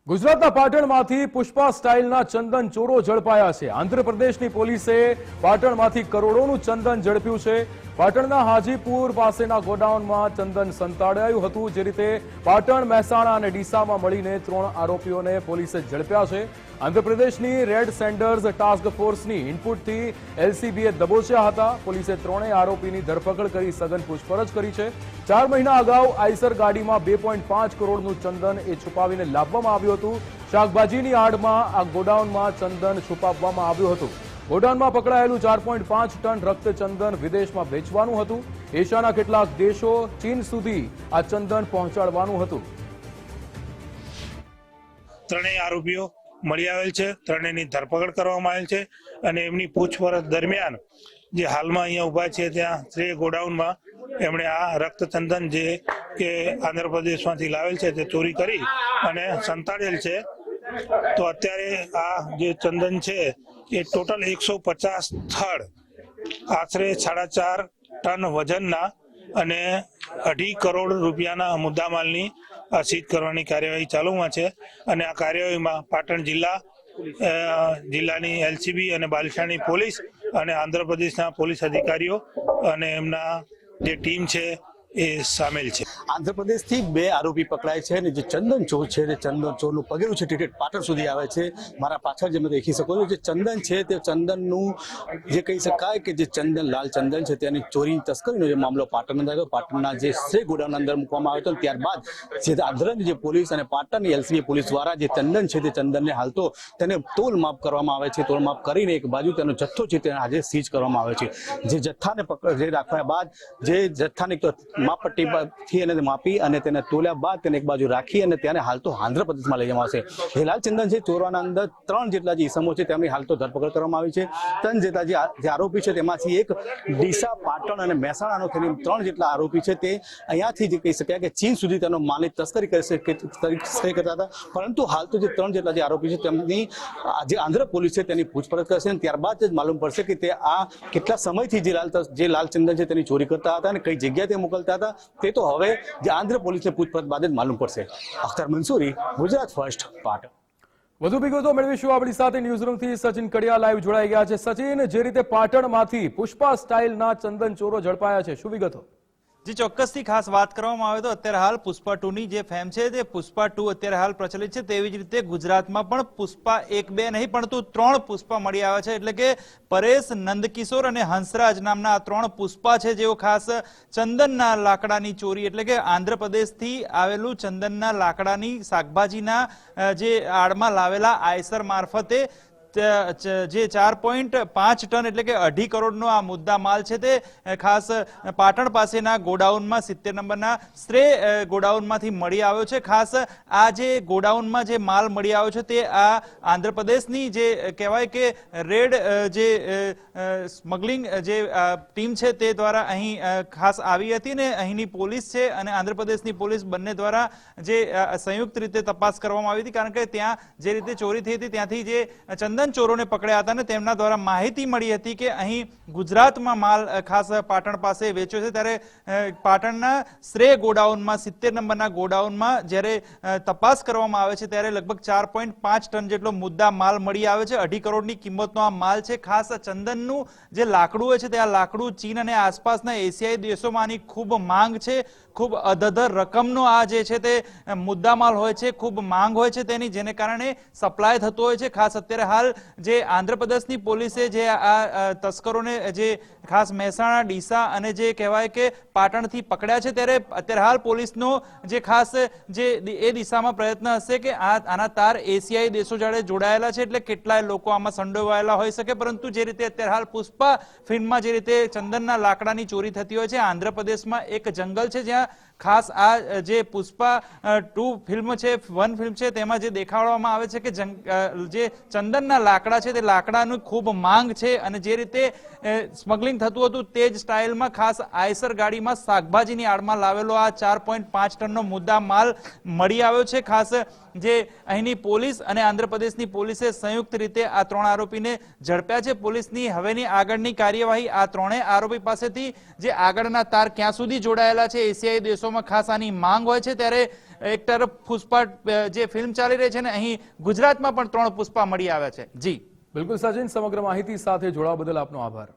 ગુજરાતના પાટણમાંથી પુષ્પા સ્ટાઇલના ચંદન ચોરો ઝડપાયા છે। આંધ્રપ્રદેશની પોલીસે પાટણમાંથી કરોડોનું ચંદન ઝડપ્યું છે। પાટણના હાજીપુર પાસેના ગોડાઉનમાં ચંદન સંતાડાયું હતું। જે રીતે પાટણ, મહેસાણા અને ડીસામાં મળીને 3 આરોપીઓને પોલીસે ઝડપ્યા છે। આંધ્રપ્રદેશની રેડ સેન્ડર્સ ટાસ્ક ફોર્સની ઇનપુટથી એલસીબીએ દબોચ્યા હતા। પોલીસે 3 આરોપીની ધરપકડ કરી સઘન પૂછપરછ કરી છે। 4 મહિના અગાઉ આઈસર ગાડીમાં 2.5 કરોડનું ચંદન છુપાવીને લાવવામાં આવ્યું હતું। શાકભાજીની આડમાં આ ગોડાઉનમાં ચંદન છુપાવવામાં આવ્યું હતું। ગોડાઉનમાં પકડાયેલું 4.5 ટન રક્ત ચંદન વિદેશમાં વેચવાનું હતું। એશિયાના કેટલાક દેશો ચીન સુધી આ ચંદન પહોંચાડવાનું હતું। ત્રણેય આરોપીઓ મળી આવેલ છે। ત્રણેયની ધરપકડ કરવામાં આવેલ છે અને એમની પૂછપરછ દરમિયાન જે હાલમાં અહીંયા ઉભા છે ત્યાં શ્રેય ગોડાઉનમાં એમણે આ રક્તચંદન જે કે આંધ્રપ્રદેશમાંથી લાવેલ છે તે ચોરી કરી અને સંતાડેલ છે। તો અત્યારે આ જે ચંદન છે એ ટોટલ 150 થડ આશરે 4.5 ટન વજનના અને 2.5 કરોડ રૂપિયાના મુદ્દામાલની સીઝ કરવાની કાર્યવાહી ચાલુમાં છે। અને આ કાર્યવાહીમાં પાટણ જિલ્લાની એલસીબી અને બાલસાની પોલીસ અને આંધ્રપ્રદેશના પોલીસ અધિકારીઓ અને એમના જે ટીમ છે એ સામેલ છે। આંધ્રપ્રદેશથી 2 આરોપી પકડાય છે અને જે ચંદન ચોર છે તે ચંદન ચોરનું પગેરું છે ટીટેટ પાટણ સુધી આવે છે। મારા પાછળ જે દેખી શકો છો જે ચંદન છે તે ચંદનનું જે કહી શકાય કે જે ચંદન લાલ ચંદન છે તેની ચોરી તસ્કરીનો જે મામલો પાટણમાં થયો। પાટણના જે શ્રેય ગોડાઉન અંદર મૂકવામાં આવ્યો હતો। ત્યારબાદ જે આંધ્રની જે પોલીસ અને પાટણની એલસીબી પોલીસ દ્વારા જે ચંદન છે તે ચંદનને હાલ તો તેને તોલ માપ કરવામાં આવે છે। તોલ માપ કરીને એક બાજુ તેનો જથ્થો છે તેને આજે સીઝ કરવામાં આવે છે। જે જથ્થાને જે રાખ્યા બાદ જે જથ્થાને માપપટ્ટીથી એને માપી અને તેને તોલ્યા બાદ તેને એક બાજુ રાખી અને તેને હાલ તો આંધ્રપ્રદેશમાં લઈ જવામાં આવશે। એ લાલ ચંદન છે ચોરવાના અંદર 3 જેટલા જે ઇસમો છે તેમની હાલ તો ધરપકડ કરવામાં આવી છે। 3 જેટલા જે આરોપી છે તેમાંથી એક ડીસા, પાટણ અને મહેસાણાનો થઈને 3 જેટલા આરોપી છે તે અહીંયાથી જે કહી શકાય કે ચીન સુધી તેનો માલની તસ્કરી કરતા હતા। પરંતુ હાલ તો જે 3 જેટલા જે આરોપી છે તેમની જે આંધ્ર પોલીસ છે તેની પૂછપરછ કરશે અને ત્યારબાદ જ માલુમ પડશે કે તે આ કેટલા સમયથી જે લાલ ચંદન છે તેની ચોરી કરતા હતા અને કઈ જગ્યાએ તે મોકલતા હતા તે તો હવે જે આંધ્ર પોલીસને પૂછપરછ બાદ જ માલુમ પડશે। અખ્તર મંસૂરી, ગુજરાત ફર્સ્ટ, પાટણ। વધુ વિગતો મેળવીશું। આપણી સાથે ન્યૂઝરૂમથી સચિન કડિયા લાઈવ જોડાઈ ગયા છે। સચિન, જે રીતે પાટણમાંથી પુષ્પા સ્ટાઇલના ચંદન ચોરો ઝડપાયા છે, શું વિગતો? જે ચોક્કસથી ખાસ વાત કરવામાં આવે તો અત્યારે હાલ પુષ્પા 2 ની જે ફેમ છે તે પુષ્પા 2 અત્યારે હાલ પ્રચલિત છે। તેવી જ રીતે ગુજરાતમાં પણ પુષ્પા 1, 2 નહીં પરંતુ 3 પુષ્પા મળી આવ્યા છે। એટલે કે પરેશ, નંદકિશોર અને હંસરાજ નામના આ 3 પુષ્પા છે જેઓ ખાસ ચંદનના લાકડાની ચોરી એટલે કે આંધ્રપ્રદેશથી આવેલું ચંદનના લાકડાની શાકભાજીના જે આડમાં લાવેલા આઈસર મારફતે જે 4.5 ટન એટલે કે 2.5 કરોડનો આ મુદ્દા માલ છે તે ખાસ પાટણ પાસેના ગોડાઉનમાં 70 નંબરના શ્રેય ગોડાઉનમાંથી મળી આવ્યો છે। ખાસ આ જે ગોડાઉનમાં જે માલ મળી આવ્યો છે તે આ આંધ્રપ્રદેશની જે કહેવાય કે રેડ જે સ્મગલિંગ જે ટીમ છે તે દ્વારા અહીં ખાસ આવી હતી ને અહીંની પોલીસ છે અને આંધ્રપ્રદેશની પોલીસ બંને દ્વારા જે સંયુક્ત રીતે તપાસ કરવામાં આવી હતી। કારણ કે ત્યાં જે રીતે ચોરી થઈ હતી ત્યાંથી જે ચંદન ચોરોને પકડ્યા હતા ને તેમના દ્વારા માહિતી મળી હતી કે અહીં ગુજરાતમાં માલ ખાસ પાટણ પાસે વેચ્યો છે। ત્યારે પાટણના શ્રેય ગોડાઉનમાં 70 નંબરના ગોડાઉનમાં જ્યારે તપાસ કરવામાં આવે છે ત્યારે લગભગ 4.5 ટન જેટલો મુદ્દા માલ મળી આવે છે। 2.5 કરોડની કિંમતનો આ માલ છે। ખાસ ચંદનનું જે લાકડું હોય છે તે આ લાકડું ચીન અને આસપાસના એશિયાઈ દેશોમાં આની ખૂબ માંગ છે। ખૂબ અધધર રકમનો આ જે છે તે મુદ્દામાલ હોય છે, ખૂબ માંગ હોય છે તેની, જેને કારણે સપ્લાય થતો હોય છે। ખાસ અત્યારે હાલ જે આંધ્રપ્રદેશની પોલીસે જે આ તસ્કરોને જે ખાસ મહેસાણા, ડીસા અને જે કહેવાય કે પાટણથી પકડ્યા છે ત્યારે અત્યારે હાલ પોલીસનો જે ખાસ જે એ દિશામાં પ્રયત્ન હશે કે આના તાર એશિયાઈ દેશો જોડે જોડાયેલા છે એટલે કેટલાય લોકો આમાં સંડોવાયેલા હોઈ શકે। પરંતુ જે રીતે અત્યારે હાલ પુષ્પા ફિલ્મમાં જે રીતે ચંદનના લાકડાની ચોરી થતી હોય છે, આંધ્રપ્રદેશમાં એક જંગલ છે જ્યાં ખાસ આ જે પુષ્પા 2 ફિલ્મ છે, 1 ફિલ્મ છે તેમાં જે દેખાડવામાં આવે છે કે જે ચંદનના લાકડા છે તે લાકડાનું ખૂબ માંગ છે અને જે રીતે સ્મગલિંગ થતું હતું તે જ સ્ટાઇલમાં ખાસ આઈસર ગાડીમાં શાકભાજીની આડમાં લાવેલો આ 4.5 ટનનો મુદ્દા માલ મળી આવ્યો છે। ખાસ જે અહીંની પોલીસ અને આંધ્રપ્રદેશની પોલીસે સંયુક્ત રીતે આ 3 આરોપીને ઝડપ્યા છે। પોલીસની હવેની આગળની કાર્યવાહી આ 3 આરોપી પાસેથી જે આગળના તાર ક્યાં સુધી જોડાયેલા છે એશિયાઈ દેશો વિદેશોમાં ખાસ આની માંગ હોય છે, ત્યારે એક તરફ પુષ્પા જે ફિલ્મ ચાલી રહી છે ને અહીં ગુજરાતમાં પણ 3 પુષ્પા મળી આવ્યા છે. જી બિલકુલ સચિન, સમગ્ર માહિતી સાથે જોડાવા બદલ આપનો આભાર.